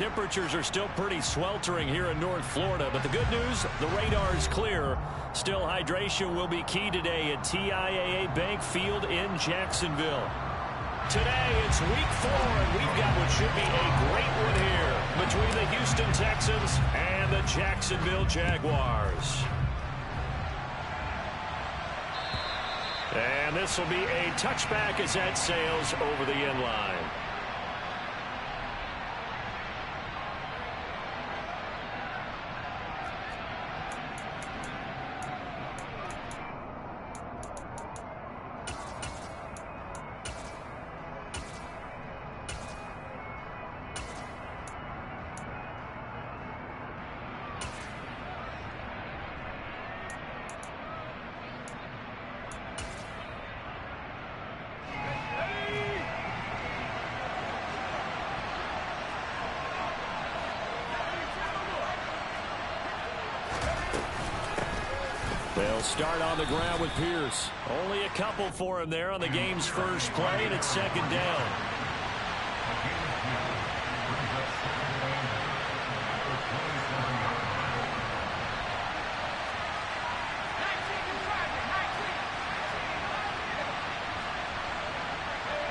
Temperatures are still pretty sweltering here in North Florida, but the good news, the radar is clear. Still, hydration will be key today at TIAA Bank Field in Jacksonville. Today, it's week 4, and we've got what should be a great one here between the Houston Texans and the Jacksonville Jaguars. And this will be a touchback as that sails over the end line. They'll start on the ground with Pierce. Only a couple for him there on the game's first play, and it's second down.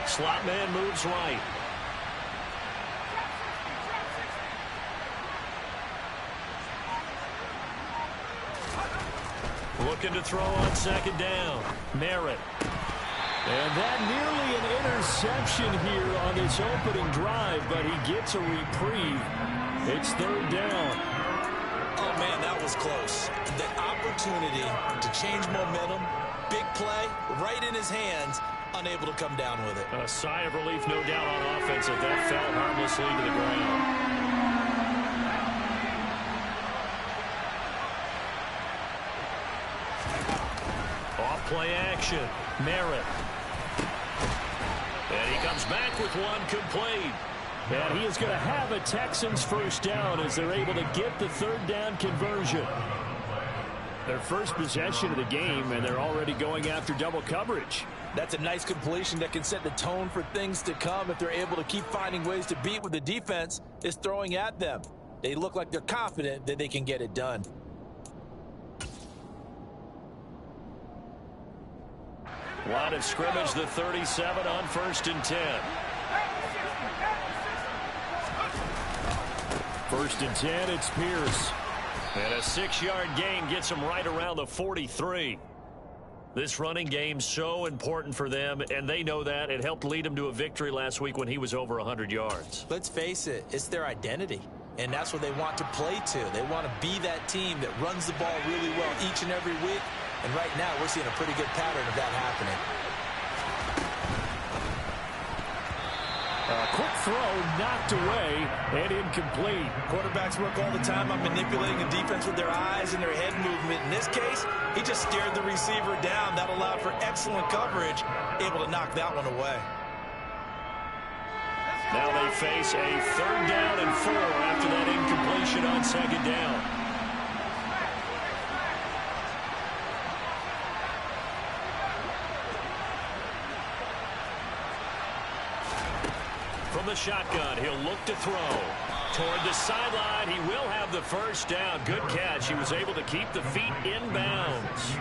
Slot man moves right. Looking to throw on second down. Merritt. And that nearly an interception here on this opening drive, but he gets a reprieve. It's third down. Oh, man, that was close. The opportunity to change momentum, big play, right in his hands, unable to come down with it. A sigh of relief, no doubt, on offense as that fell harmlessly to the ground. Play action. Merritt. And he comes back with one complete. And he is going to have a Texans first down as they're able to get the third down conversion. Their first possession of the game, and they're already going after double coverage. That's a nice completion that can set the tone for things to come if they're able to keep finding ways to beat what the defense is throwing at them. They look like they're confident that they can get it done. Line of scrimmage, the 37 on 1st and 10. 1st and 10, it's Pierce. And a 6-yard gain gets him right around the 43. This running game's so important for them, and they know that. It helped lead them to a victory last week when he was over 100 yards. Let's face it, it's their identity. And that's what they want to play to. They want to be that team that runs the ball really well each and every week. And right now, we're seeing a pretty good pattern of that happening. A quick throw knocked away and incomplete. Quarterbacks work all the time on manipulating the defense with their eyes and their head movement. In this case, he just stared the receiver down. That allowed for excellent coverage, able to knock that one away. Now they face a 3rd down and 4 after that incompletion on second down. From the shotgun, he'll look to throw. Toward the sideline, he will have the first down. Good catch. He was able to keep the feet in bounds.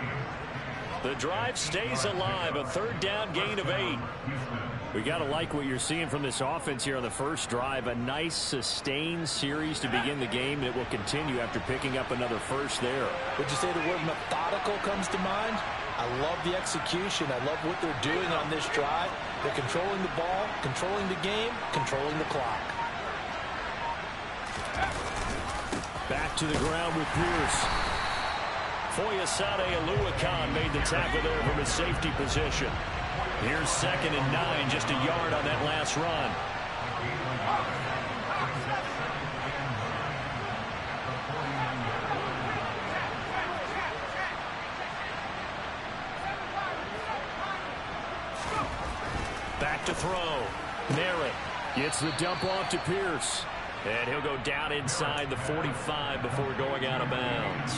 The drive stays alive. A 3rd down gain of 8. We got to like what you're seeing from this offense here on the first drive. A nice, sustained series to begin the game, and it will continue after picking up another first there. Would you say the word methodical comes to mind? I love the execution. I love what they're doing on this drive. They're controlling the ball, controlling the game, controlling the clock. Back to the ground with Pierce. Foyesade Aluakan made the tackle there from his safety position. Here's 2nd and 9, just a yard on that last run. Back to throw. Merritt gets the dump off to Pierce. And he'll go down inside the 45 before going out of bounds.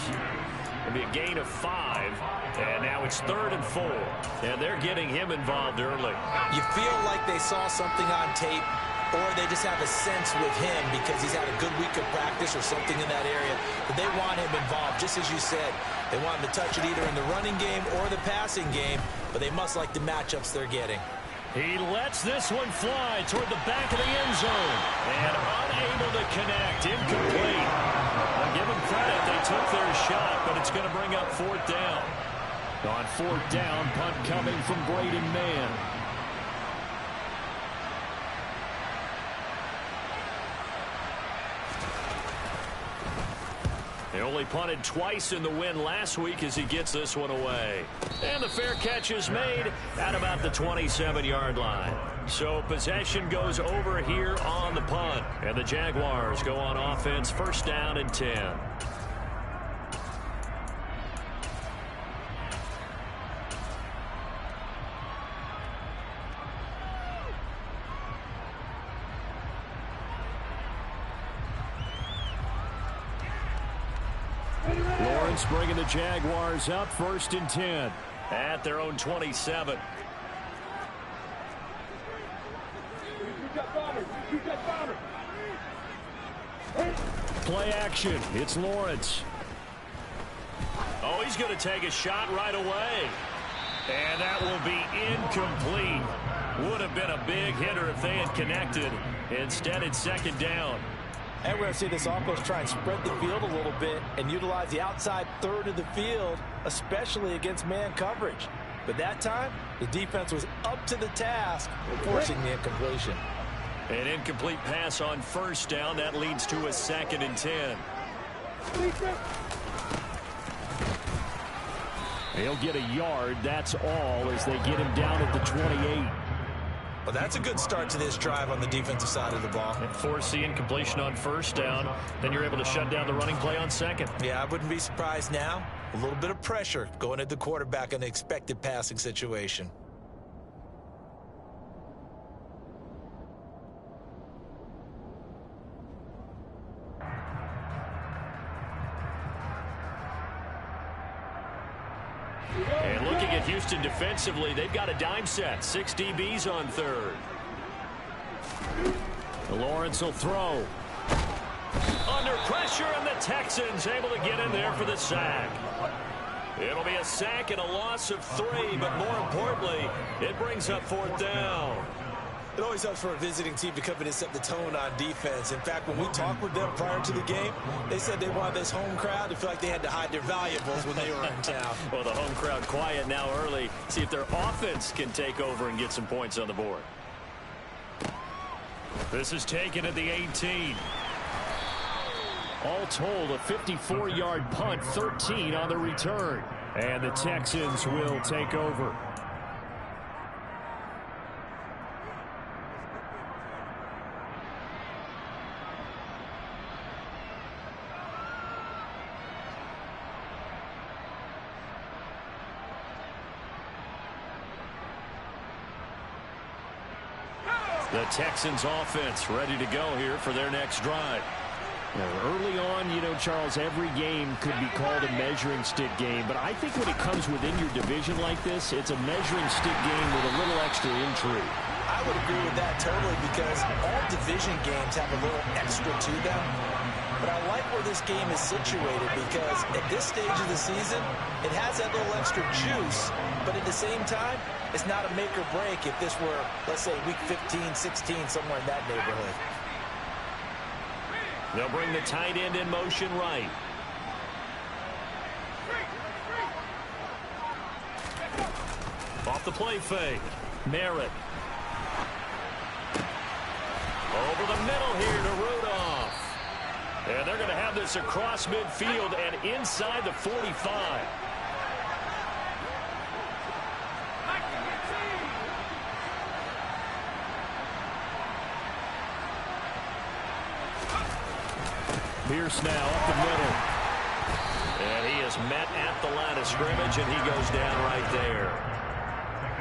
It'll be a gain of 5. And now it's 3rd and 4. And they're getting him involved early. You feel like they saw something on tape or they just have a sense with him because he's had a good week of practice or something in that area that they want him involved. Just as you said, they want him to touch it either in the running game or the passing game, but they must like the matchups they're getting. He lets this one fly toward the back of the end zone and unable to connect. Incomplete. I'll give them credit. They took their shot, but it's going to bring up fourth down. On fourth down, punt coming from Braden Mann. They only punted twice in the win last week as he gets this one away. And the fair catch is made at about the 27-yard line. So possession goes over here on the punt. And the Jaguars go on offense, first down and 10. Lawrence bringing the Jaguars up first and 10 at their own 27. Play action. It's Lawrence. Oh, he's going to take a shot right away. And that will be incomplete. Would have been a big hitter if they had connected. Instead, it's second down. And we're going to see this offense try and spread the field a little bit and utilize the outside third of the field, especially against man coverage. But that time, the defense was up to the task, forcing the incompletion. An incomplete pass on first down. That leads to a second and 10. He'll get a yard. That's all as they get him down at the 28. Well, that's a good start to this drive on the defensive side of the ball. And force the incompletion on first down. Then you're able to shut down the running play on second. Yeah, I wouldn't be surprised now. A little bit of pressure going at the quarterback in the expected passing situation. And looking at Houston defensively, they've got a dime set. 6 DBs on third. Lawrence will throw. Under pressure, and the Texans able to get in there for the sack. It'll be a sack and a loss of 3, but more importantly, it brings up fourth down. It always helps for a visiting team to come in and set the tone on defense. In fact, when we talked with them prior to the game, they said they wanted this home crowd to feel like they had to hide their valuables when they were in town. Well, the home crowd quiet now early. See if their offense can take over and get some points on the board. This is taken at the 18. All told, a 54-yard punt, 13 on the return. And the Texans will take over. The Texans offense ready to go here for their next drive. Early on, you know, Charles, every game could be called a measuring stick game, but I think when it comes within your division like this, it's a measuring stick game with a little extra intrigue. I would agree with that totally because all division games have a little extra to them. But I like where this game is situated because at this stage of the season, it has that little extra juice, but at the same time, it's not a make or break if this were, let's say, week 15, 16, somewhere in that neighborhood. They'll bring the tight end in motion right. Off the play fake. Merritt. Over the middle here to Rudolph. And they're going to have this across midfield and inside the 45. Pierce now up the middle. And he is met at the line of scrimmage, and he goes down right there.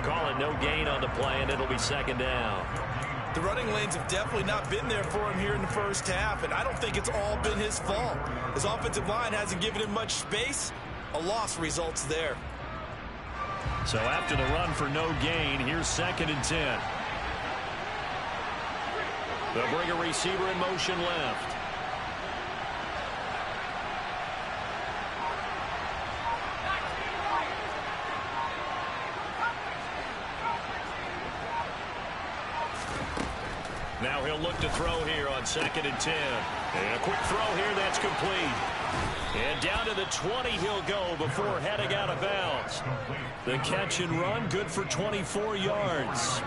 Call it no gain on the play, and it'll be second down. The running lanes have definitely not been there for him here in the first half, and I don't think it's all been his fault. His offensive line hasn't given him much space. A loss results there. So after the run for no gain, here's second and 10. They'll bring a receiver in motion left. Now he'll look to throw here on 2nd and 10. And a quick throw here, that's complete. And down to the 20 he'll go before heading out of bounds. The catch and run, good for 24 yards.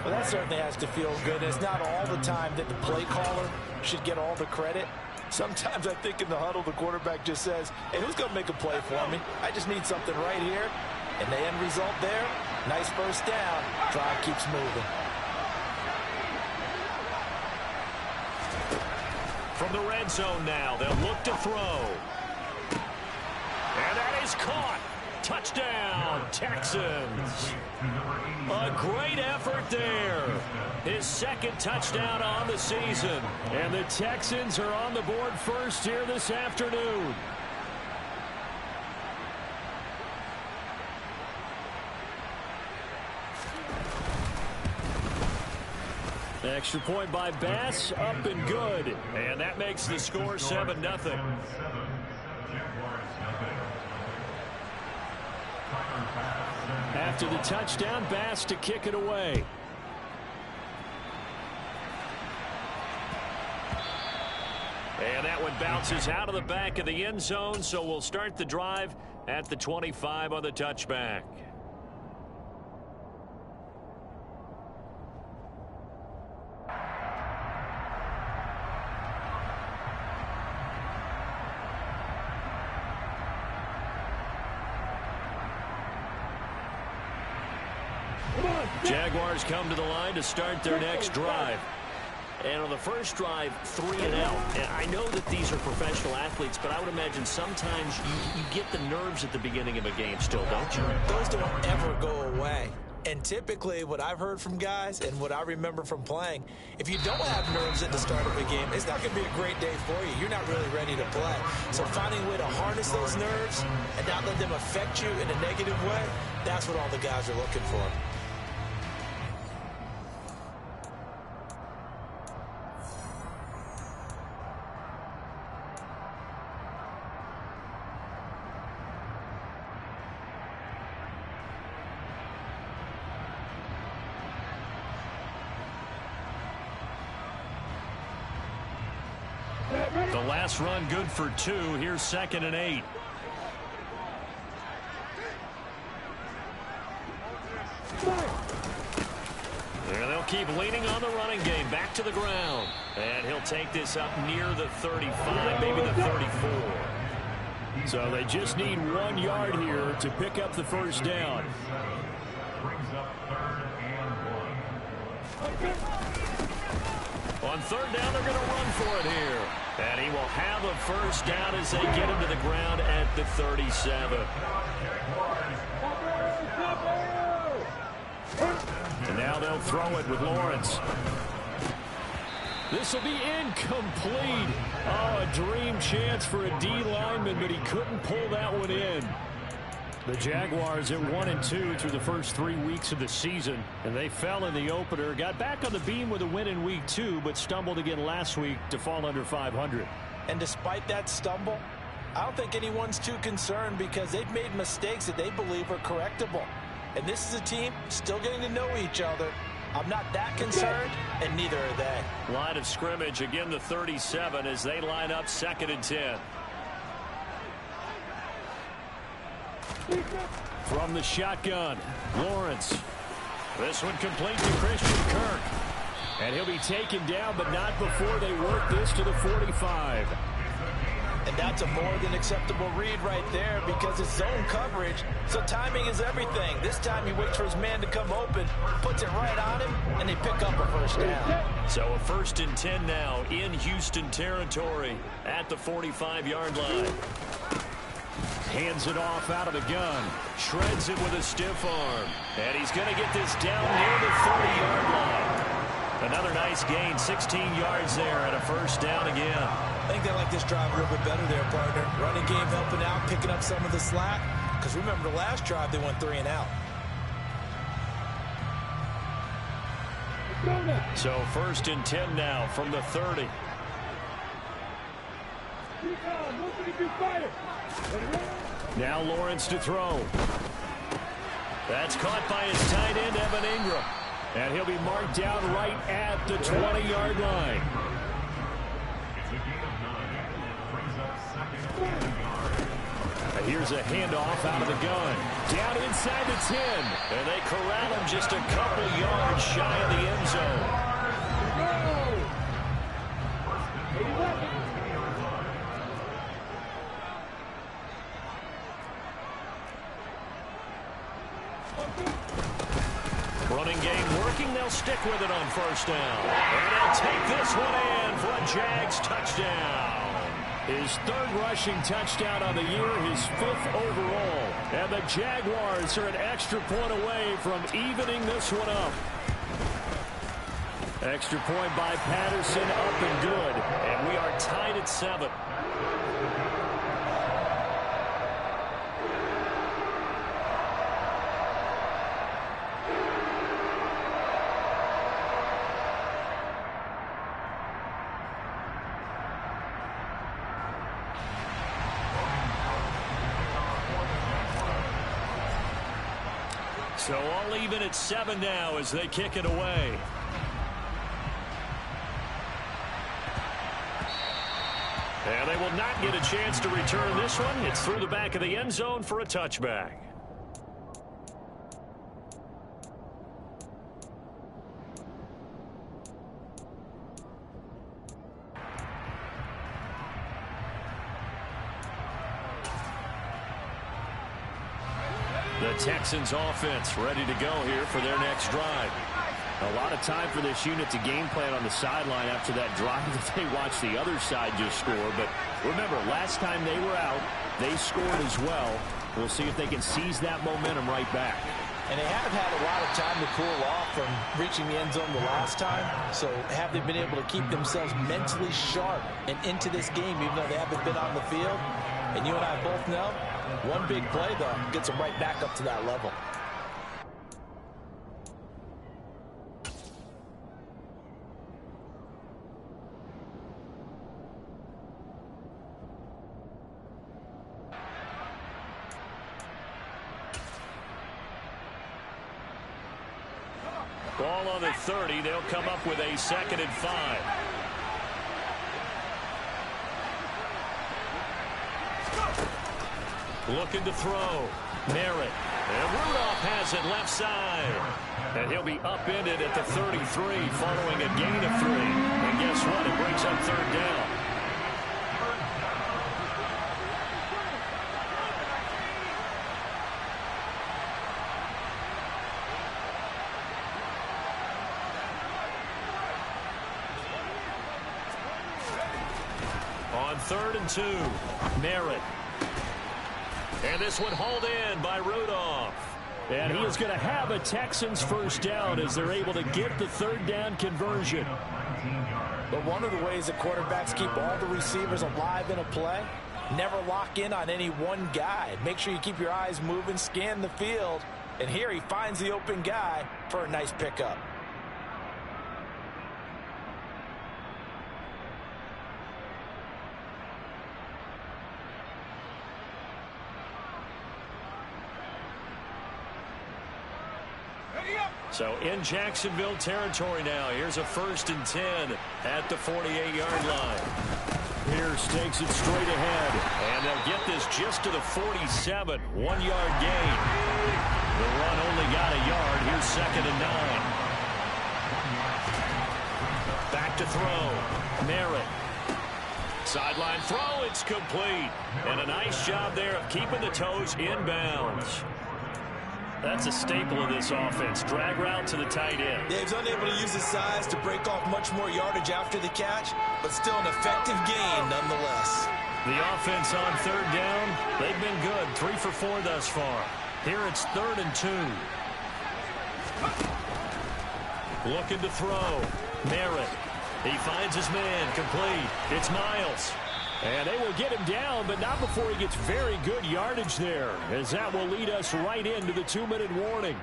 Well, that certainly has to feel good. It's not all the time that the play caller should get all the credit. Sometimes I think in the huddle, the quarterback just says, hey, who's going to make a play for me? I just need something right here. And the end result there, nice first down. Drive keeps moving. From the red zone now, they'll look to throw. And that is caught. Touchdown, Texans. A great effort there. His 2nd touchdown on the season. And the Texans are on the board first here this afternoon. Extra point by Bass, up and good. And that makes the score 7-0. After the touchdown, Bass to kick it away. And that one bounces out of the back of the end zone, so we'll start the drive at the 25 on the touchback. Jaguars come to the line to start their next drive. And on the first drive, 3 and out. And I know that these are professional athletes, but I would imagine sometimes you get the nerves at the beginning of a game still, don't you? Those don't ever go away. And typically what I've heard from guys and what I remember from playing, if you don't have nerves at the start of a game, it's not going to be a great day for you. You're not really ready to play. So finding a way to harness those nerves and not let them affect you in a negative way, that's what all the guys are looking for. The last run good for 2. Here's 2nd and 8. And they'll keep leaning on the running game. Back to the ground. And he'll take this up near the 35, maybe the 34. So they just need 1 yard here to pick up the first down. On 3rd down, they're going to run for it here. And he will have a first down as they get him to the ground at the 37. And now they'll throw it with Lawrence. This will be incomplete. Oh, a dream chance for a D lineman, but he couldn't pull that one in. The Jaguars at 1-2 through the first 3 weeks of the season, and they fell in the opener. Got back on the beam with a win in week 2, but stumbled again last week to fall under 500. And despite that stumble, I don't think anyone's too concerned because they've made mistakes that they believe are correctable. And this is a team still getting to know each other. I'm not that concerned, and neither are they. Line of scrimmage, again the 37 as they line up 2nd and 10. From the shotgun, Lawrence. This one complete to Christian Kirk. And he'll be taken down, but not before they work this to the 45. And that's a more than acceptable read right there because it's zone coverage, so timing is everything. This time he waits for his man to come open, puts it right on him, and they pick up a first down. So a 1st and 10 now in Houston territory at the 45-yard line. Hands it off out of the gun. Shreds it with a stiff arm. And he's going to get this down near the 30-yard line. Another nice gain, 16 yards there, and a first down again. I think they like this drive a little bit better there, partner. Running game helping out, picking up some of the slack. Because remember, the last drive they went 3 and out. So 1st and 10 now from the 30. Now Lawrence to throw. That's caught by his tight end, Evan Ingram. And he'll be marked down right at the 20-yard line. Here's a handoff out of the gun. Down inside the 10. And they corral him just a couple yards shy of the end zone. Running game working. They'll stick with it on 1st down. And they'll take this one in for a Jags touchdown. His 3rd rushing touchdown on the year, his 5th overall. And the Jaguars are an extra point away from evening this one up. Extra point by Patterson, up and good. And we are tied at 7. So all even at 7 now as they kick it away. And they will not get a chance to return this one. It's through the back of the end zone for a touchback. The Texans offense ready to go here for their next drive. A lot of time for this unit to game plan on the sideline after that drive that they watched the other side just score. But remember, last time they were out, they scored as well. We'll see if they can seize that momentum right back. And they have had a lot of time to cool off from reaching the end zone the last time. So have they been able to keep themselves mentally sharp and into this game even though they haven't been on the field? And you and I both know, one big play, though, gets them right back up to that level. Ball on the 30. They'll come up with a 2nd and 5. Looking to throw. Merritt. And Rudolph has it left side. And he'll be upended at the 33 following a gain of 3. And guess what? It brings up 3rd down. On 3rd and 2. Merritt. And this one hauled in by Rudolph. And he is going to have a Texans 1st down as they're able to get the 3rd down conversion. But one of the ways that quarterbacks keep all the receivers alive in a play, never lock in on any one guy. Make sure you keep your eyes moving, scan the field. And here he finds the open guy for a nice pickup. So in Jacksonville territory now. Here's a 1st and 10 at the 48-yard line. Pierce takes it straight ahead. And they'll get this just to the 47. 1-yard gain. The run only got a yard. Here's 2nd and 9. Back to throw. Merritt. Sideline throw. It's complete. And a nice job there of keeping the toes inbounds. That's a staple of this offense. Drag route to the tight end. Yeah, he's unable to use his size to break off much more yardage after the catch, but still an effective gain nonetheless. The offense on 3rd down, they've been good. 3 for 4 thus far. Here it's 3rd and 2. Looking to throw. Merritt. He finds his man. Complete. It's Miles. And they will get him down, but not before he gets very good yardage there, as that will lead us right into the 2-minute warning.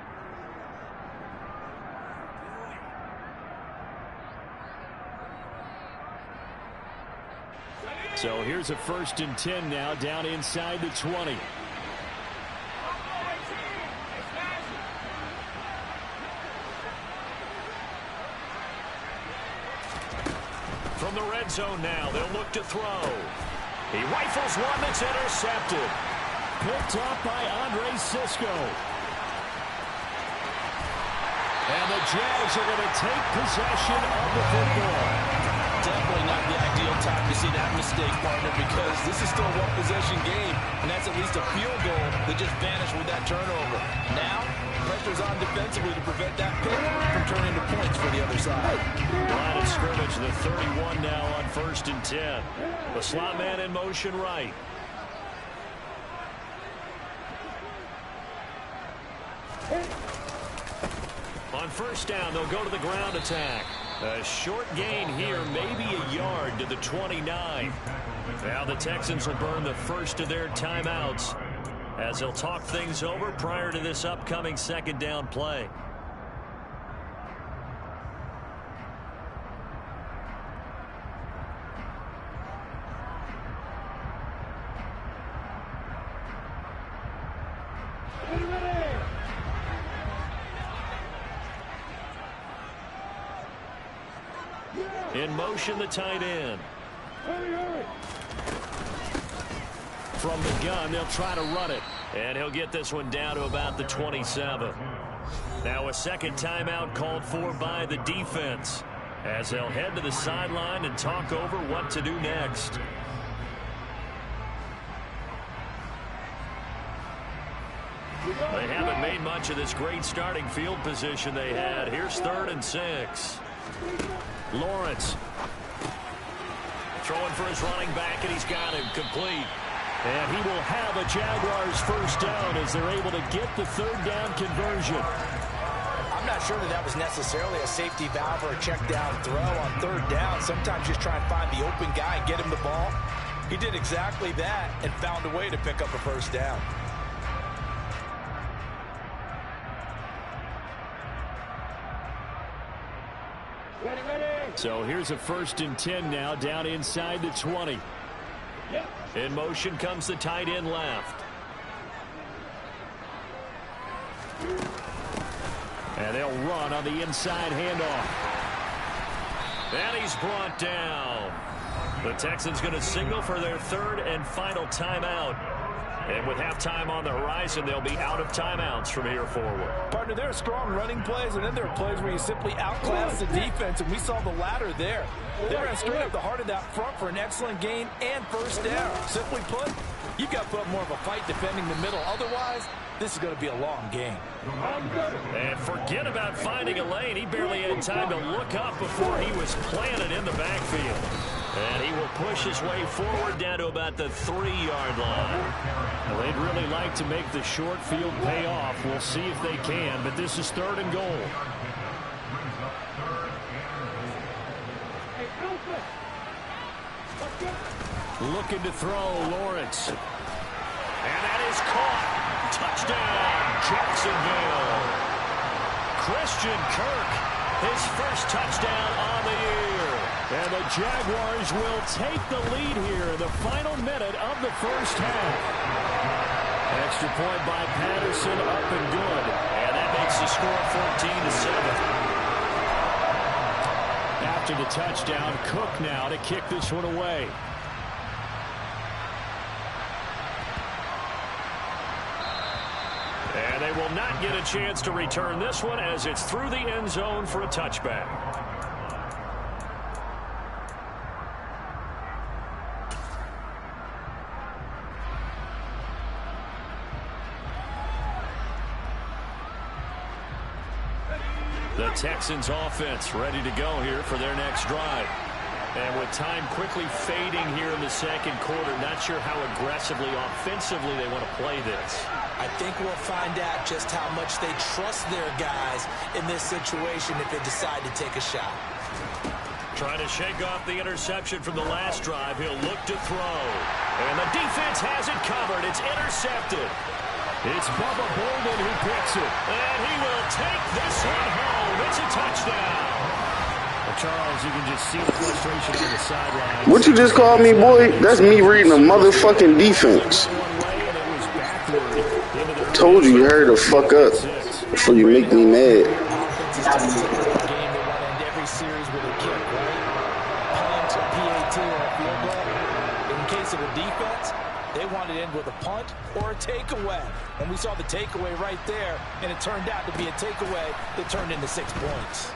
So here's a 1st and 10 now, down inside the 20. From the red zone now, they'll look to throw. He rifles one that's intercepted. Picked off by Andre Cisco. And the Jags are going to take possession of the football. Definitely not the ideal time to see that mistake, partner, because this is still a one-possession game, and that's at least a field goal that just vanished with that turnover. Now, pressure's on defensively to prevent that pick from turning into points for the other side. Line of scrimmage, the 31 now on 1st and 10. The slot man in motion right. On 1st down, they'll go to the ground attack. A short gain here, maybe a yard to the 29. Now the Texans will burn the first of their timeouts as they'll talk things over prior to this upcoming 2nd down play. In motion, the tight end. From the gun, they'll try to run it. And he'll get this one down to about the 27. Now a 2nd timeout called for by the defense as they'll head to the sideline and talk over what to do next. They haven't made much of this great starting field position they had. Here's 3rd and 6. Lawrence throwing for his running back, and he's got him complete. And he will have a Jaguars 1st down as they're able to get the 3rd down conversion. I'm not sure that was necessarily a safety valve or a check down throw on 3rd down. Sometimes just try and find the open guy and get him the ball. He did exactly that and found a way to pick up a 1st down. So here's a 1st and 10 now, down inside the 20. In motion comes the tight end left. And they'll run on the inside handoff. And he's brought down. The Texans going to signal for their 3rd and final timeout. And with halftime on the horizon, they'll be out of timeouts from here forward. Partner, there are strong running plays, and then there are plays where you simply outclass the defense, and we saw the latter there. They ran straight up the heart of that front for an excellent gain and 1st down. Simply put, you've got to put up more of a fight defending the middle. Otherwise, this is going to be a long game. And forget about finding a lane. He barely had time to look up before he was planted in the backfield. And he will push his way forward down to about the 3-yard line. Well, they'd really like to make the short field pay off. We'll see if they can, but this is 3rd and goal. Looking to throw, Lawrence. And that is caught. Touchdown, Jacksonville. Christian Kirk, his 1st touchdown on the year. And the Jaguars will take the lead here in the final minute of the 1st half. Extra point by Patterson, up and good. And that makes the score 14-7. After the touchdown, Cook now to kick this one away. And they will not get a chance to return this one as it's through the end zone for a touchback. The Texans offense ready to go here for their next drive. And with time quickly fading here in the 2nd quarter, not sure how aggressively, offensively they want to play this. I think we'll find out just how much they trust their guys in this situation if they decide to take a shot. Trying to shake off the interception from the last drive. He'll look to throw. And the defense has it covered. It's intercepted. It's Bubba Bolden who picks it. And he will take this one home. It's a touchdown. Charles, you can just see the frustration on the sideline. What you just called me, boy? That's me reading a motherfucking defense. Told you, hurry the fuck up before you make me mad. Offenses tend to take a game, they want to end every series with a kick, right? Punt, a PAT, or a field goal. In case of the defense, they want to end with a punt or a takeaway. And we saw the takeaway right there, and it turned out to be a takeaway that turned into 6 points.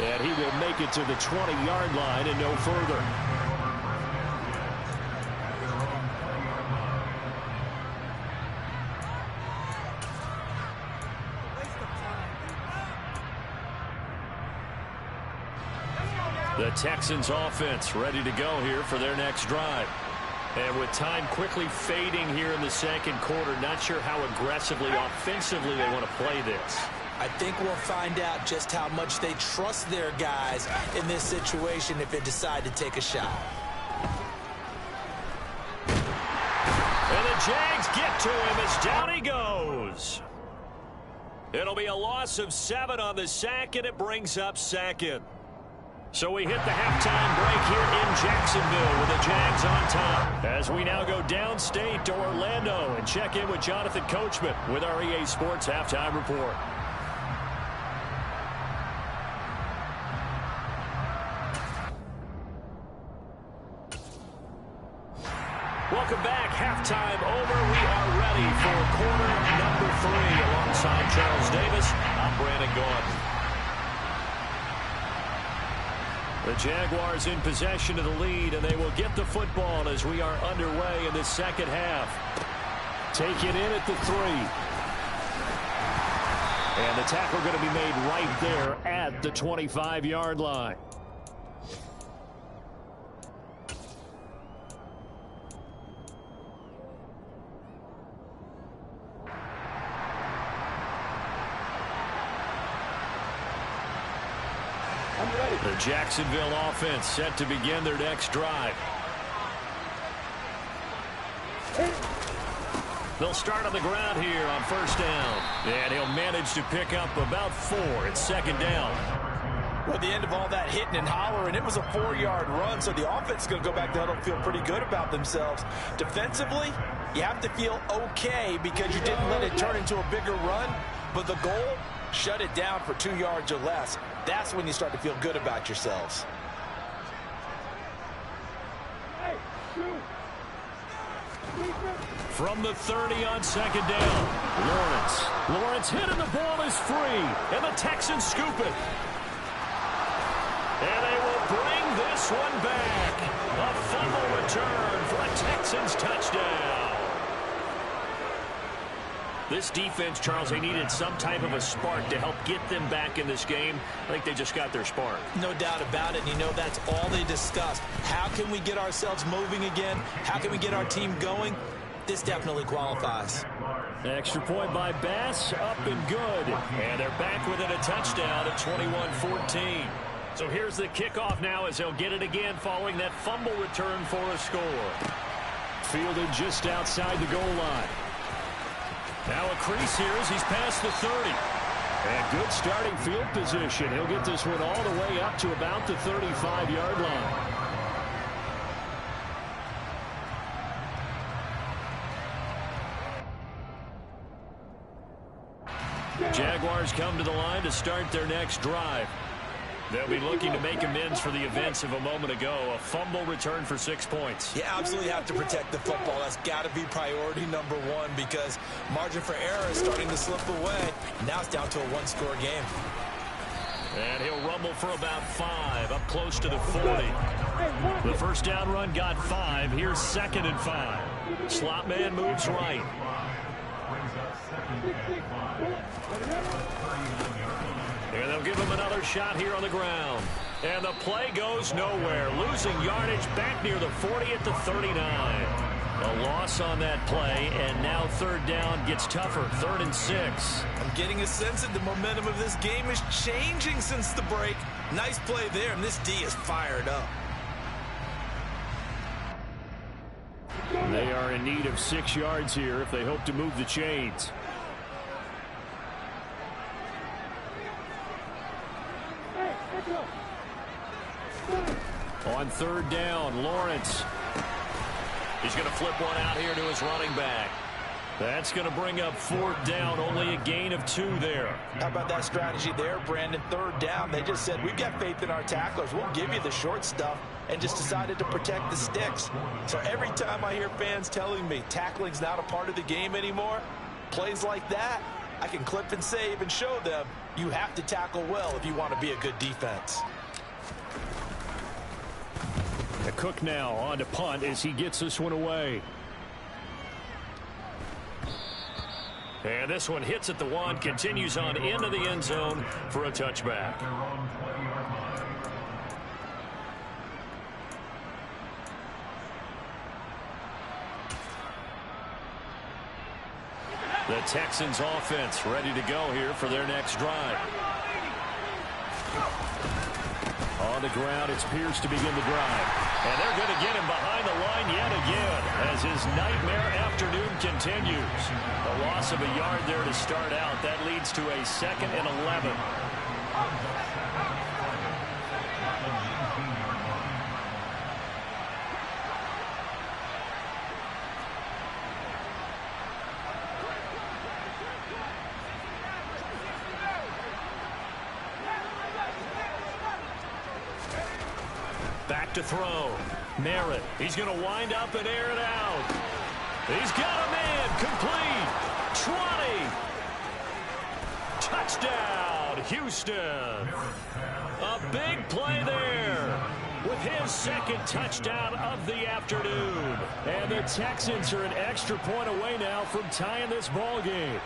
And he will make it to the 20-yard line and no further. The Texans offense ready to go here for their next drive. And with time quickly fading here in the second quarter, not sure how aggressively, offensively they want to play this. I think we'll find out just how much they trust their guys in this situation if they decide to take a shot. And the Jags get to him as down he goes. It'll be a loss of 7 on the sack, and it brings up second. So we hit the halftime break here in Jacksonville with the Jags on top. As we now go downstate to Orlando and check in with Jonathan Coachman with our EA Sports Halftime Report. Welcome back. Halftime over. We are ready for quarter number 3 alongside Charles Davis. I'm Brandon Gordon. The Jaguars in possession of the lead, and they will get the football as we are underway in the second half. Take it in at the 3. And the tackle going to be made right there at the 25-yard line. The Jacksonville offense set to begin their next drive. They'll start on the ground here on first down. And he'll manage to pick up about 4 at second down. Well, at the end of all that hitting and hollering, it was a 4-yard run, so the offense is going to go back to huddle and feel pretty good about themselves. Defensively, you have to feel okay because you didn't let it turn into a bigger run, but the goal, shut it down for 2 yards or less. That's when you start to feel good about yourselves. From the 30 on second down, Lawrence hit and the ball is free, and the Texans scoop it. And they will bring this one back. A fumble return for a Texans touchdown. This defense, Charles, they needed some type of a spark to help get them back in this game. I think they just got their spark. No doubt about it. And you know, that's all they discussed. How can we get ourselves moving again? How can we get our team going? This definitely qualifies. Extra point by Bass, up and good. And they're back within a touchdown at 21-14. So here's the kickoff now as they'll get it again following that fumble return for a score. Fielded just outside the goal line. Now a crease here as he's past the 30. And good starting field position. He'll get this one all the way up to about the 35-yard line. Jaguars come to the line to start their next drive. They'll be looking to make amends for the events of a moment ago. A fumble return for 6 points. You absolutely have to protect the football. That's got to be priority number 1 because margin for error is starting to slip away. Now it's down to a 1-score game. And he'll rumble for about 5, up close to the 40. The first down run got 5. Here's 2nd and 5. Slot man moves right. And they'll give him another shot here on the ground. And the play goes nowhere. Losing yardage back near the 40 at the 39. A loss on that play, and now third down gets tougher. 3rd and 6. I'm getting a sense that the momentum of this game is changing since the break. Nice play there, and this D is fired up. They are in need of 6 yards here if they hope to move the chains. On third down, Lawrence. He's going to flip one out here to his running back. That's going to bring up fourth down, only a gain of 2 there. How about that strategy there, Brandon? Third down, they just said, we've got faith in our tacklers. We'll give you the short stuff, and just decided to protect the sticks. So every time I hear fans telling me tackling's not a part of the game anymore, plays like that, I can clip and save and show them you have to tackle well if you want to be a good defense. The Cook now on to punt as he gets this one away. And this one hits at the 1, continues on into the end zone for a touchback. The Texans offense ready to go here for their next drive. On the ground, it's Pierce to begin the drive. And they're going to get him behind the line yet again as his nightmare afternoon continues. A loss of a yard there to start out. That leads to a 2nd and 11. Back to throw. Merritt. He's going to wind up and air it out. He's got a man. Complete. 20. Touchdown, Houston. A big play there with his 2nd touchdown of the afternoon. And the Texans are an extra point away now from tying this ball game.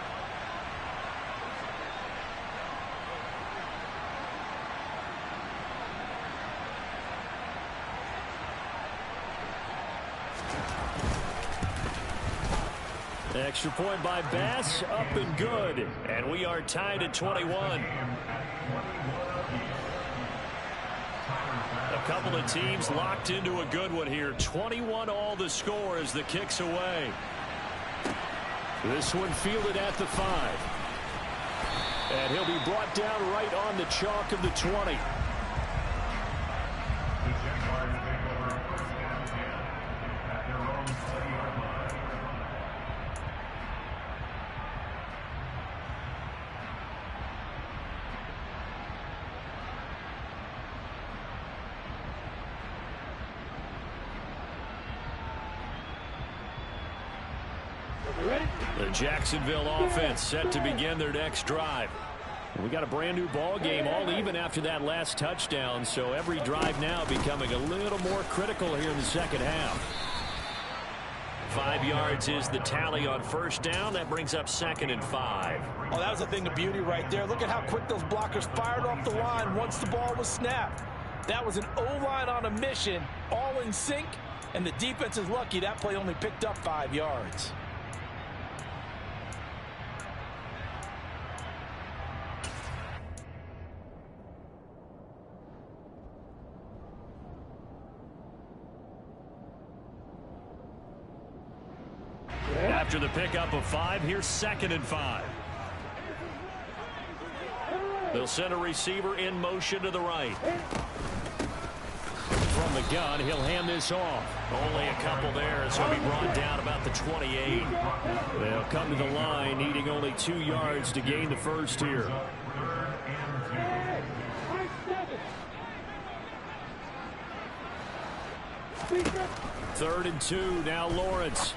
Extra point by Bass, up and good. And we are tied at 21. A couple of teams locked into a good one here. 21 all the score as the kick's away. This one fielded at the 5. And he'll be brought down right on the chalk of the 20. The Jacksonville offense set to begin their next drive. We got a brand new ball game, all even after that last touchdown, so every drive now becoming a little more critical here in the second half. 5 yards is the tally on first down. That brings up 2nd and 5. Oh, that was a thing of beauty right there. Look at how quick those blockers fired off the line once the ball was snapped. That was an O-line on a mission, all in sync, and the defense is lucky that play only picked up 5 yards. After the pickup of 5, here's 2nd and 5. They'll send a receiver in motion to the right. From the gun, he'll hand this off. Only a couple there as he'll be brought down about the 28. They'll come to the line, needing only 2 yards to gain the first here. Third and 2, now Lawrence.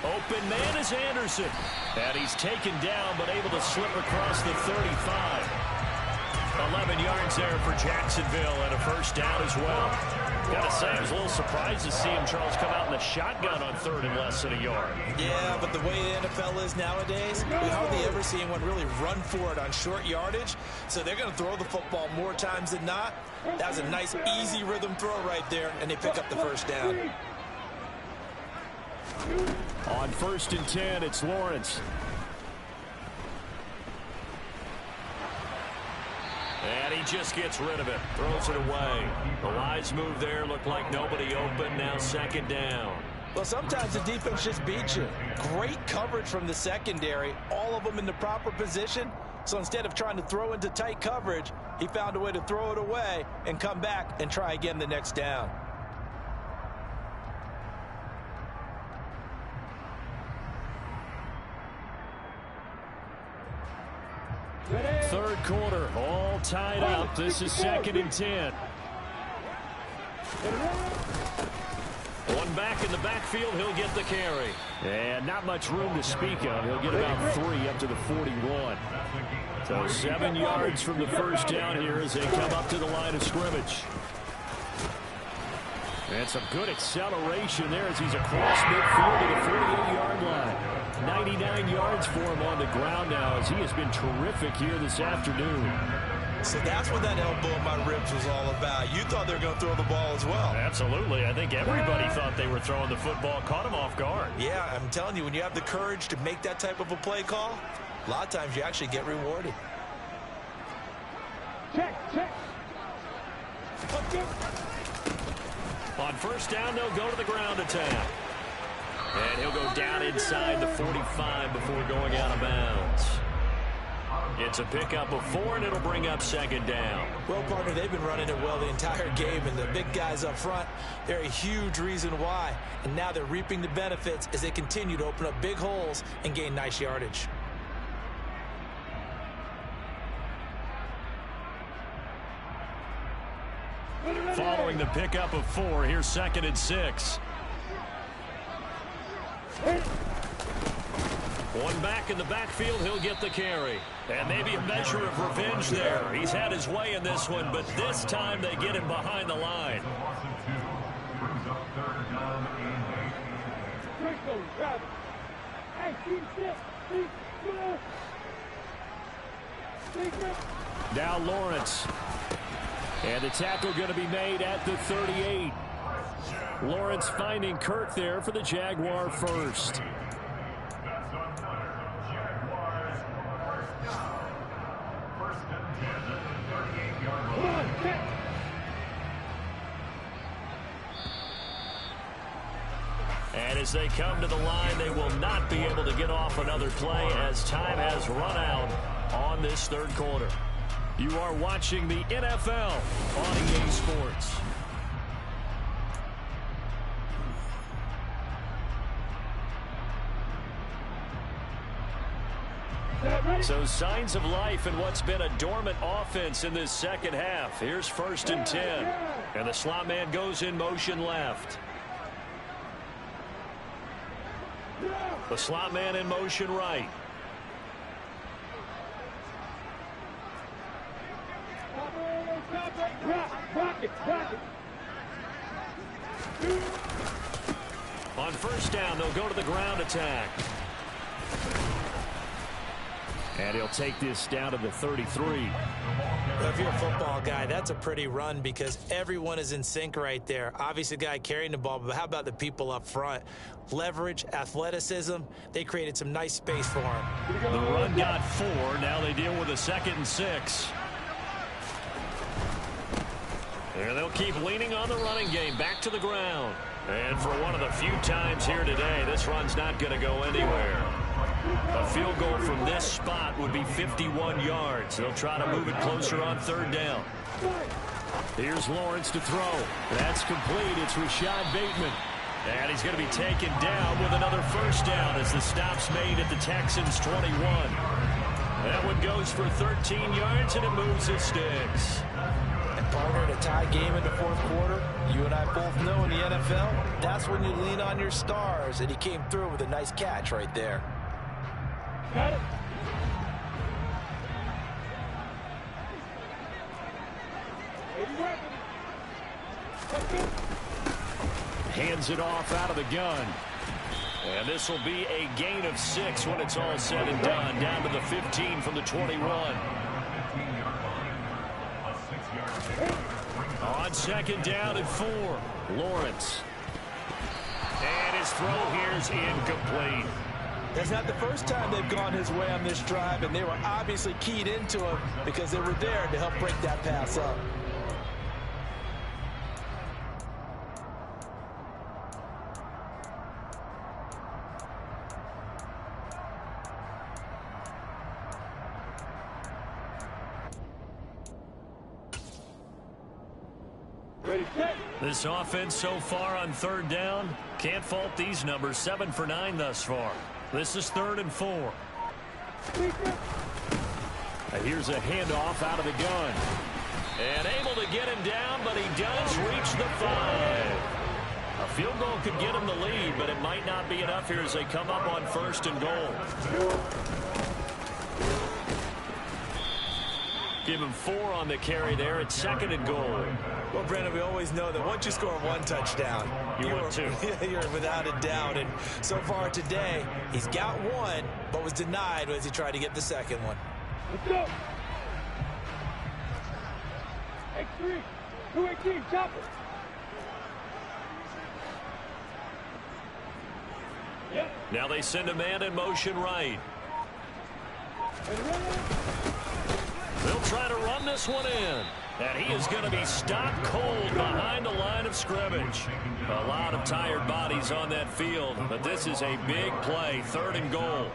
Open man is Anderson. And he's taken down, but able to slip across the 35. 11 yards there for Jacksonville and a first down as well. Gotta say, I was a little surprised to see him, Charles, come out in the shotgun on 3rd and less than a yard. Yeah, but the way the NFL is nowadays, we hardly ever see anyone really run for it on short yardage. So they're going to throw the football more times than not. That was a nice, easy rhythm throw right there, and they pick up the first down. On 1st and 10, it's Lawrence. And he just gets rid of it. Throws it away. The wise move there. Looked like nobody open. Now 2nd down. Well, sometimes the defense just beats you. Great coverage from the secondary. All of them in the proper position. So instead of trying to throw into tight coverage, he found a way to throw it away and come back and try again the next down. Third quarter, all tied up. This is 2nd and 10. One back in the backfield, he'll get the carry. And not much room to speak of. He'll get about 3 up to the 41. So 7 yards from the first down here as they come up to the line of scrimmage. And some good acceleration there as he's across midfield to the 48-yard line. 99 yards for him on the ground now as he has been terrific here this afternoon. So that's what that elbow in my ribs was all about. You thought they were going to throw the ball as well. Absolutely. I think everybody thought they were throwing the football, caught him off guard. Yeah, I'm telling you, when you have the courage to make that type of a play call, a lot of times you actually get rewarded. Check. On first down, they'll go to the ground attack. And he'll go down inside the 45 before going out of bounds. It's a pickup of 4, and it'll bring up 2nd down. Well, partner, they've been running it well the entire game, and the big guys up front, they're a huge reason why. And now they're reaping the benefits as they continue to open up big holes and gain nice yardage. Following the pickup of 4, here's 2nd and 6. One back in the backfield, he'll get the carry. And maybe a measure of revenge there. He's had his way in this one, but this time they get him behind the line. Now Lawrence. And the tackle going to be made at the 38. Lawrence finding Kirk there for the Jaguar first. And as they come to the line, they will not be able to get off another play as time has run out on this third quarter. You are watching the NFL on EA Sports. So signs of life in what's been a dormant offense in this second half. Here's 1st and 10. And the slot man goes in motion left. The slot man in motion right. On first down, they'll go to the ground attack. And he'll take this down to the 33. Well, if you're a football guy, that's a pretty run because everyone is in sync right there. Obviously, the guy carrying the ball, but how about the people up front? Leverage, athleticism, they created some nice space for him. The run got 4. Now they deal with a 2nd and 6. And they'll keep leaning on the running game back to the ground. And for one of the few times here today, this run's not going to go anywhere. A field goal from this spot would be 51 yards. They'll try to move it closer on 3rd down. Here's Lawrence to throw. That's complete. It's Rashad Bateman. And he's going to be taken down with another first down as the stop's made at the Texans' 21. That one goes for 13 yards, and it moves his sticks. And partner, in a tie game in the 4th quarter, you and I both know in the NFL, that's when you lean on your stars, and he came through with a nice catch right there. Got it. Hands it off out of the gun. And this will be a gain of 6 when it's all said and done. Down to the 15 from the 21. On 2nd down and 4. Lawrence. And his throw here's incomplete. That's not the first time they've gone his way on this drive, and they were obviously keyed into him because they were there to help break that pass up. Ready, set. This offense so far on third down, can't fault these numbers. 7 for 9 thus far. This is 3rd and 4. Here's a handoff out of the gun. And able to get him down, but he does reach the 5. A field goal could get him the lead, but it might not be enough here as they come up on 1st and goal. Give him 4 on the carry there at 2nd and goal. Well, Brandon, we always know that once you score 1 touchdown, you're without a doubt. And so far today, he's got 1, but was denied as he tried to get the 2nd one. Let's go. X3, 218, chopper. Yep. Now they send a man in motion right. They'll try to run this one in. And he is going to be stopped cold behind the line of scrimmage. A lot of tired bodies on that field, but this is a big play. 3rd and goal.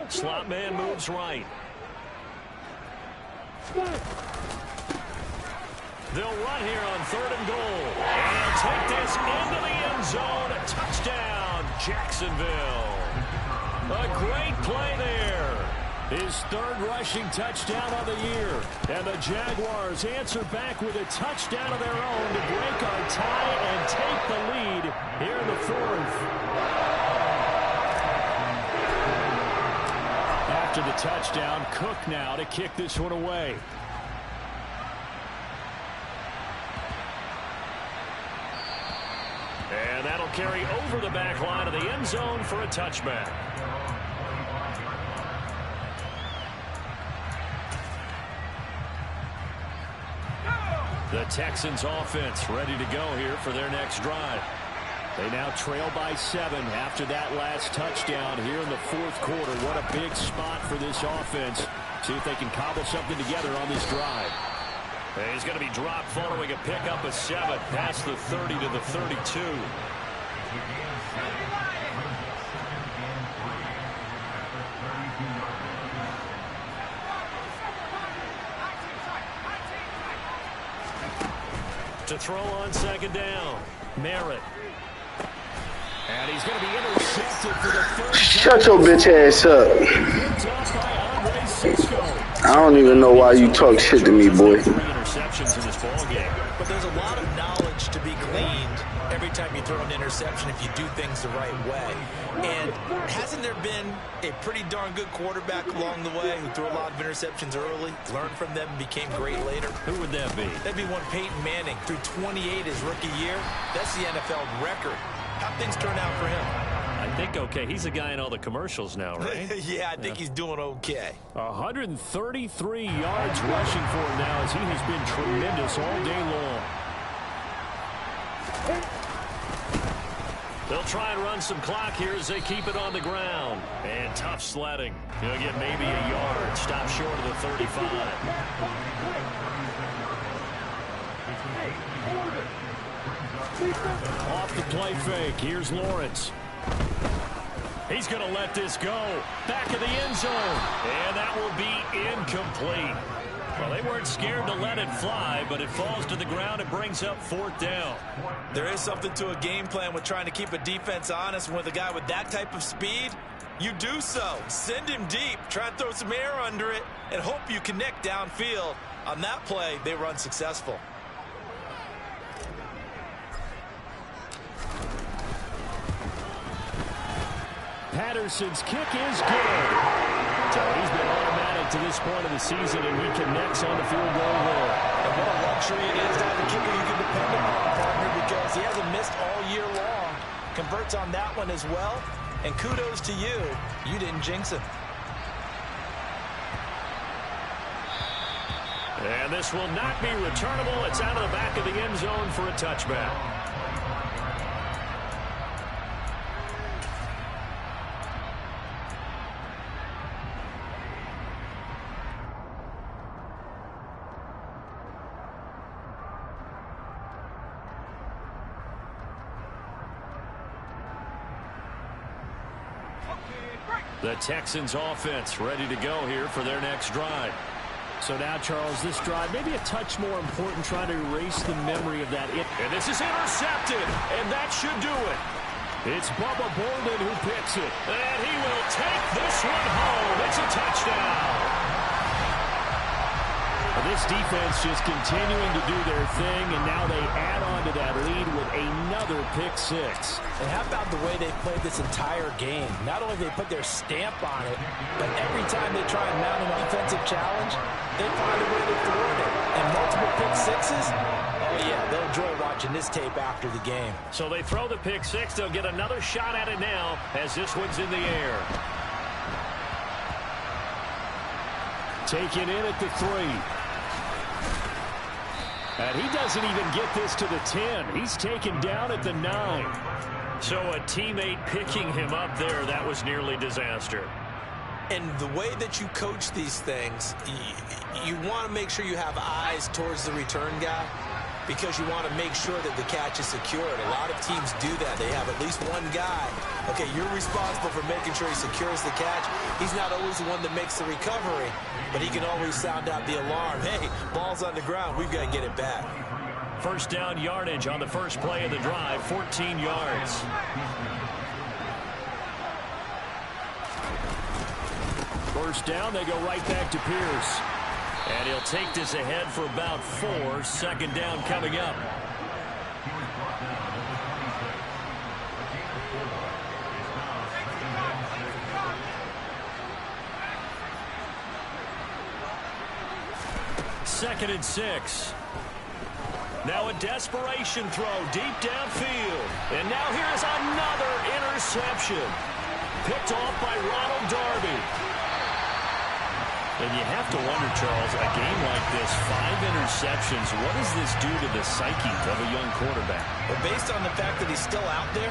Slot man moves right. They'll run here on 3rd and goal. And they'll take this into the end zone. A touchdown, Jacksonville. A great play there. His 3rd rushing touchdown of the year. And the Jaguars answer back with a touchdown of their own to break our tie and take the lead here in the 4th. After the touchdown, Cook now to kick this one away. And that'll carry over the back line of the end zone for a touchback. The Texans offense ready to go here for their next drive. They now trail by 7 after that last touchdown here in the 4th quarter. What a big spot for this offense. See if they can cobble something together on this drive. And he's going to be dropped following a pickup of 7 past the 30 to the 32. To throw on 2nd down, Merritt. And he's going to be intercepted for the 3rd time. Shut your bitch ass up. I don't even know why you talk shit to me, boy. 3 interceptions in this ball game. But there's a lot of knowledge to be gleaned every time you throw an interception if you do things the right way. And hasn't there been a pretty darn good quarterback along the way who threw a lot of interceptions early, learned from them, and became great later? Who would that be? That'd be one Peyton Manning, threw 28 his rookie year. That's the NFL record. How'd things turn out for him? I think okay. He's a guy in all the commercials now, right? Yeah, I think he's doing okay. 133 yards rushing for him now as he has been tremendous all day long. They'll try and run some clock here as they keep it on the ground. And tough sledding. He'll get maybe a yard. Stop short of the 35. Off the play fake. Here's Lawrence. He's going to let this go. Back of the end zone. And that will be incomplete. Well, they weren't scared to let it fly, but it falls to the ground and brings up 4th down. There is something to a game plan with trying to keep a defense honest. And with a guy with that type of speed, you do so. Send him deep. Try and throw some air under it and hope you connect downfield. On that play, they run successful. Patterson's kick is good. So he's been automatic to this point of the season, and he connects on the field goal there. And what a luxury it is to have a kicker you can depend upon, partner, because he hasn't missed all year long. Converts on that one as well. And kudos to you. You didn't jinx him. And this will not be returnable. It's out of the back of the end zone for a touchback. The Texans offense ready to go here for their next drive. So now, Charles, this drive maybe a touch more important, trying to erase the memory of that. And this is intercepted, and that should do it. It's Bubba Bolden who picks it. And he will take this one home. It's a touchdown. This defense just continuing to do their thing, and now they add on to that lead with another pick six. And how about the way they played this entire game? Not only did they put their stamp on it, but every time they try and mount an offensive challenge, they find a way to thwart it. And multiple pick sixes? Oh, yeah, they'll enjoy watching this tape after the game. So they throw the pick six. They'll get another shot at it now as this one's in the air. Taken in at the 3. And he doesn't even get this to the 10. He's taken down at the 9. So a teammate picking him up there, that was nearly disaster. And the way that you coach these things, you want to make sure you have eyes towards the return guy, because you want to make sure that the catch is secured. A lot of teams do that. They have at least one guy. Okay, you're responsible for making sure he secures the catch. He's not always the one that makes the recovery, but he can always sound out the alarm. Hey, ball's on the ground. We've got to get it back. First down yardage on the first play of the drive, 14 yards. First down, they go right back to Pierce. And he'll take this ahead for about 4. Second down coming up. Second and 6. Now a desperation throw deep downfield. And now here's another interception. Picked off by Ronald Darby. And you have to wonder, Charles, a game like this, 5 interceptions, what does this do to the psyche of a young quarterback? Well, based on the fact that he's still out there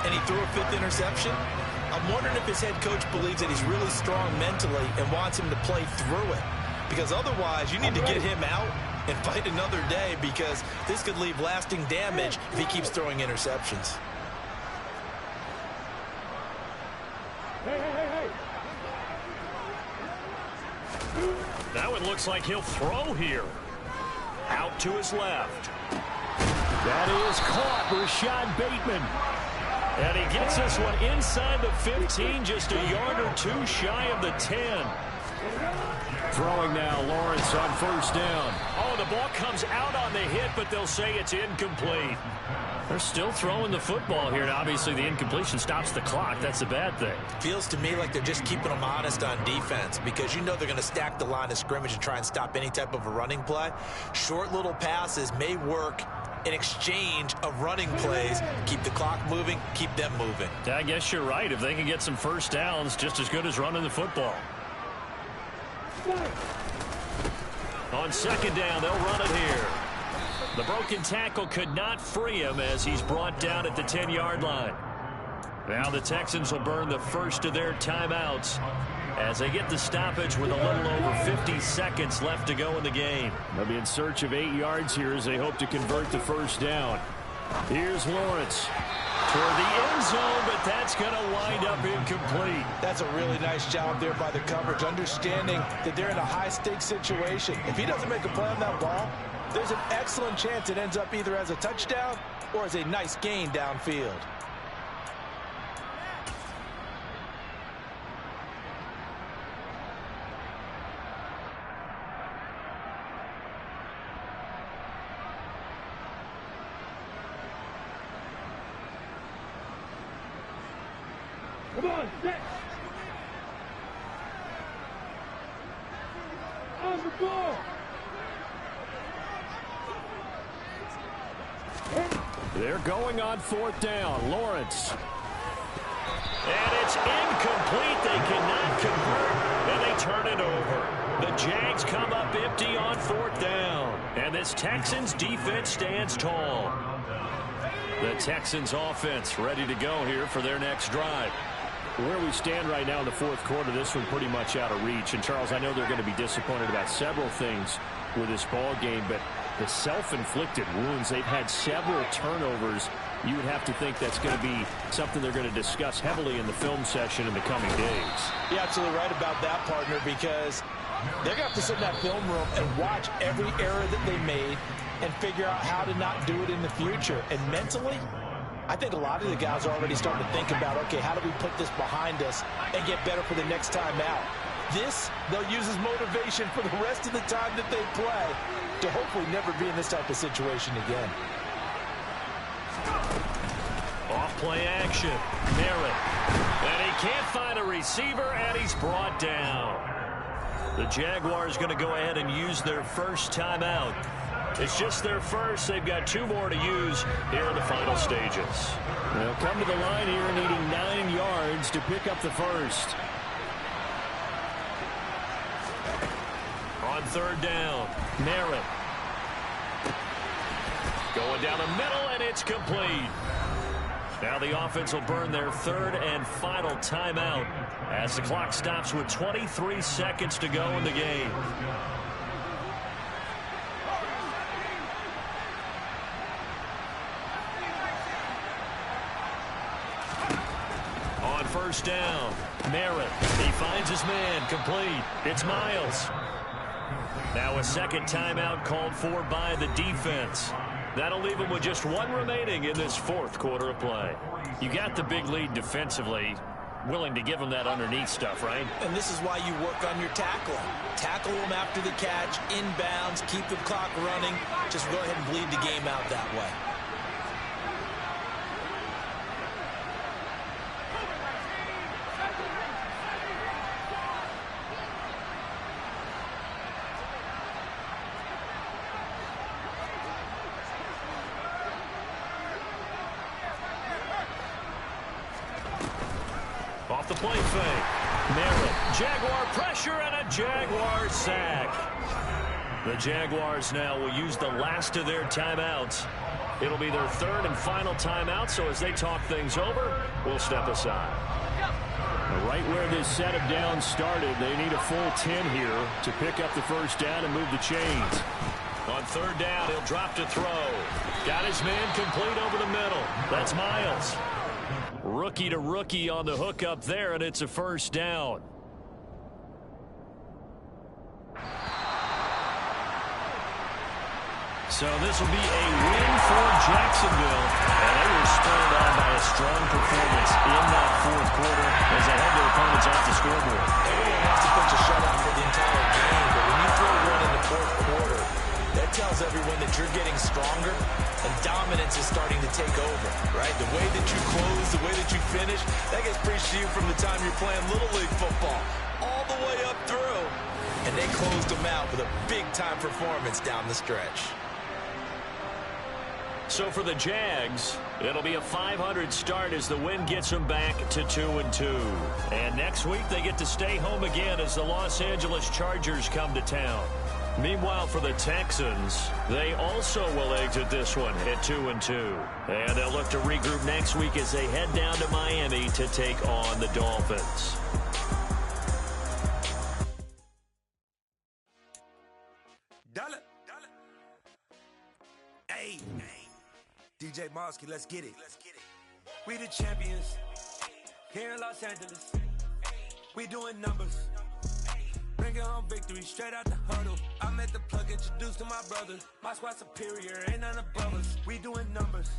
and he threw a 5th interception, I'm wondering if his head coach believes that he's really strong mentally and wants him to play through it. Because otherwise, you need to get him out and fight another day, because this could leave lasting damage if he keeps throwing interceptions. Now it looks like he'll throw here. Out to his left. That is caught, Rashad Bateman. And he gets this one inside the 15, just a yard or 2 shy of the 10. Throwing now, Lawrence on first down. Oh, the ball comes out on the hit, but they'll say it's incomplete. They're still throwing the football here, and obviously the incompletion stops the clock. That's a bad thing. Feels to me like they're just keeping them honest on defense, because you know they're going to stack the line of scrimmage and try and stop any type of a running play. Short little passes may work in exchange of running plays. Keep the clock moving, keep them moving. I guess you're right. If they can get some first downs, just as good as running the football. On second down, they'll run it here. The broken tackle could not free him as he's brought down at the 10-yard line. Now the Texans will burn the first of their timeouts as they get the stoppage with a little over 50 seconds left to go in the game. They'll be in search of 8 yards here as they hope to convert the first down. Here's Lawrence. Toward the end zone, but that's going to wind up incomplete. That's a really nice job there by the coverage, understanding that they're in a high-stakes situation. If he doesn't make a play on that ball, there's an excellent chance it ends up either as a touchdown or as a nice gain downfield. Come on, set. On the ball. They're going on fourth down. Lawrence. And it's incomplete. They cannot convert, and they turn it over. The Jags come up empty on fourth down. And this Texans defense stands tall. The Texans offense ready to go here for their next drive. Where we stand right now in the fourth quarter, this one pretty much out of reach. And, Charles, I know they're going to be disappointed about several things with this ball game, but the self-inflicted wounds, they've had several turnovers you would have to think that's going to be something they're going to discuss heavily in the film session in the coming days. You're absolutely right about that, partner, because they're going to have to sit in that film room and watch every error that they made and figure out how to not do it in the future. And mentally, I think a lot of the guys are already starting to think about, okay, how do we put this behind us and get better for the next time out? This, they'll use as motivation for the rest of the time that they play to hopefully never be in this type of situation again. Off play action. Merritt. And he can't find a receiver, and he's brought down. The Jaguars going to go ahead and use their first timeout. It's just their first. They've got 2 more to use here in the final stages. They'll come to the line here needing 9 yards to pick up the first. On 3rd down, Merritt. Going down the middle, and it's complete. Now the offense will burn their 3rd and final timeout as the clock stops with 23 seconds to go in the game. On 1st down, Merritt. He finds his man, complete. It's Miles. Now a 2nd timeout called for by the defense. That'll leave them with just 1 remaining in this 4th quarter of play. You got the big lead defensively. Willing to give them that underneath stuff, right? And this is why you work on your tackling. Tackle them after the catch, inbounds, keep the clock running. Just go ahead and bleed the game out that way. Off the play fake. Merritt. Jaguar pressure and a Jaguar sack. The Jaguars now will use the last of their timeouts. It'll be their 3rd and final timeout, so as they talk things over, we'll step aside. Right where this set of downs started, they need a full 10 here to pick up the first down and move the chains. On 3rd down, he'll drop to throw. Got his man complete over the middle. That's Miles. Rookie to rookie on the hook up there, and it's a first down. So this will be a win for Jacksonville. And they were spurred on by a strong performance in that 4th quarter as they had their opponents off the scoreboard. They don't have to pitch a shutout for the entire game, but when you throw one in the 4th quarter, that tells everyone that you're getting stronger and dominance is starting to take over, right? The way that you close, the way that you finish, that gets preached to you from the time you're playing Little League football all the way up through. And they closed them out with a big-time performance down the stretch. So for the Jags, it'll be a 500 start as the win gets them back to 2-2. And next week they get to stay home again as the Los Angeles Chargers come to town. Meanwhile, for the Texans, they also will exit this one at 2-2. And they'll look to regroup next week as they head down to Miami to take on the Dolphins. Hey, DJ Mosky, let's get it. We the champions here in Los Angeles. We doing numbers. Bringing home victory straight out the huddle. I'm at the plug, introduced to my brother. My squad superior, ain't none above us. We doing numbers.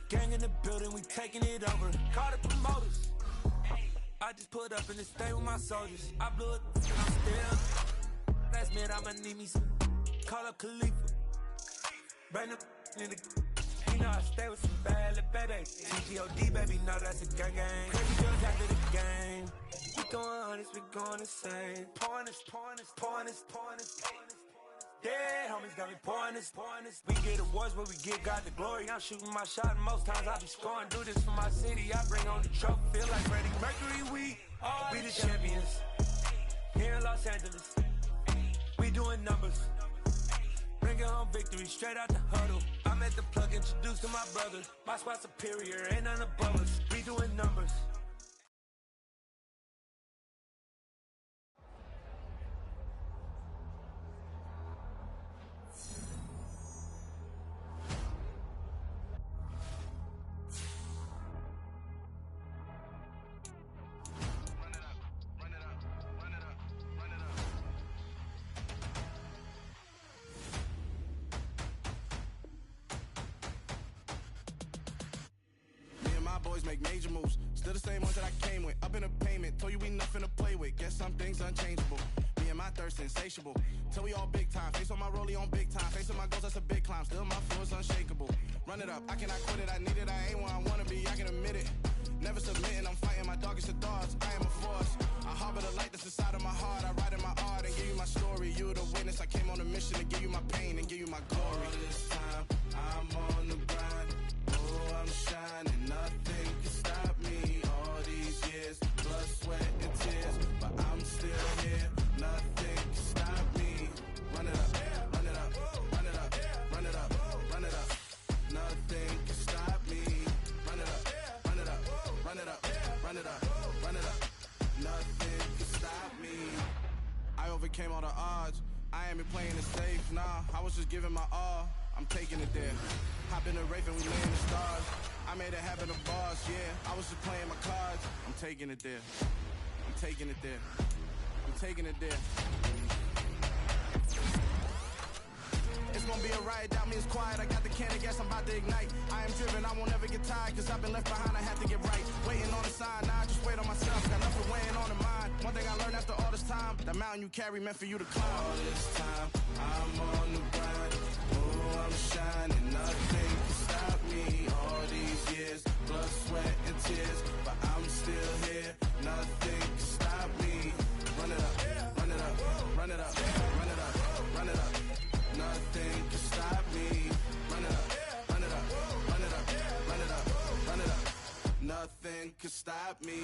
Gang in the building, we taking it over. Call the promoters. I just put up in the state with my soldiers. I blew it, I'm still. Last minute, I'ma need me some. Call up Khalifa. Bring them in the. You know I stay with some bad little baby. TGOD, baby, know that's a gang gang. Crazy girls after the game. We going honest, we going insane. Pouring this. Dead homies got me pouring this. We get awards, but we give God the glory. I'm shooting my shot, and most times I be scoring. Do this for my city, I bring on the trophy. Feel like Freddie Mercury, we the champions. Here in Los Angeles, we doing numbers. Bringing home victory straight out the huddle. I'm at the plug, introduced to my brother. My squad superior, ain't none above us. We doing numbers. always make major moves. Still the same ones that I came with. Up in a payment, told you we nothing to play with. Guess some things unchangeable. Me and my thirst insatiable. Till we all big time. Face on my rollie on big time. Face on my goals, that's a big climb. Still my flow is unshakable. Run it up, I cannot quit it. I need it, I ain't where I wanna be, I can admit it. Never submitting, I'm fighting my darkest of thoughts. I am a force. I harbor the light that's inside of my heart. I write in my art and give you my story. You the witness. I came on a mission to give you my pain and give you my glory. All this time, I'm on the grind. Oh, I'm shining. Nothing can stop me. All these years, blood, sweat, and tears, but I'm still here. Nothing can stop me. Run it up, run it up, run it up, run it up, run it up. Nothing can stop me. Run it up, run it up, run it up, run it up, run it up. Nothing can stop me. I overcame all the odds. I ain't been playing it safe, nah. I was just giving my all. I'm taking it there. Hop in the Wraith and we lay in the stars. I made it happen to bars, yeah. I was just playing my cards. I'm taking it there. I'm taking it there. I'm taking it there. It's gonna be a riot, doubt me it's quiet. I got the can of gas, I'm about to ignite. I am driven, I won't ever get tired, cause I've been left behind, I have to get right. Waiting on the sign, now I just wait on myself. Got nothing weighing on the mind. One thing I learned after all this time, that mountain you carry meant for you to climb. All this time, I'm on the grind. Oh, I'm shining, nothing can stop me. All these years, blood, sweat, and tears, but I'm still here. Nothing can stop me. Run it up, run it up, run it up, run it up, run it up. Nothing can stop me. Run it up, run it up, run it up, run it up, run it up. Nothing can stop me.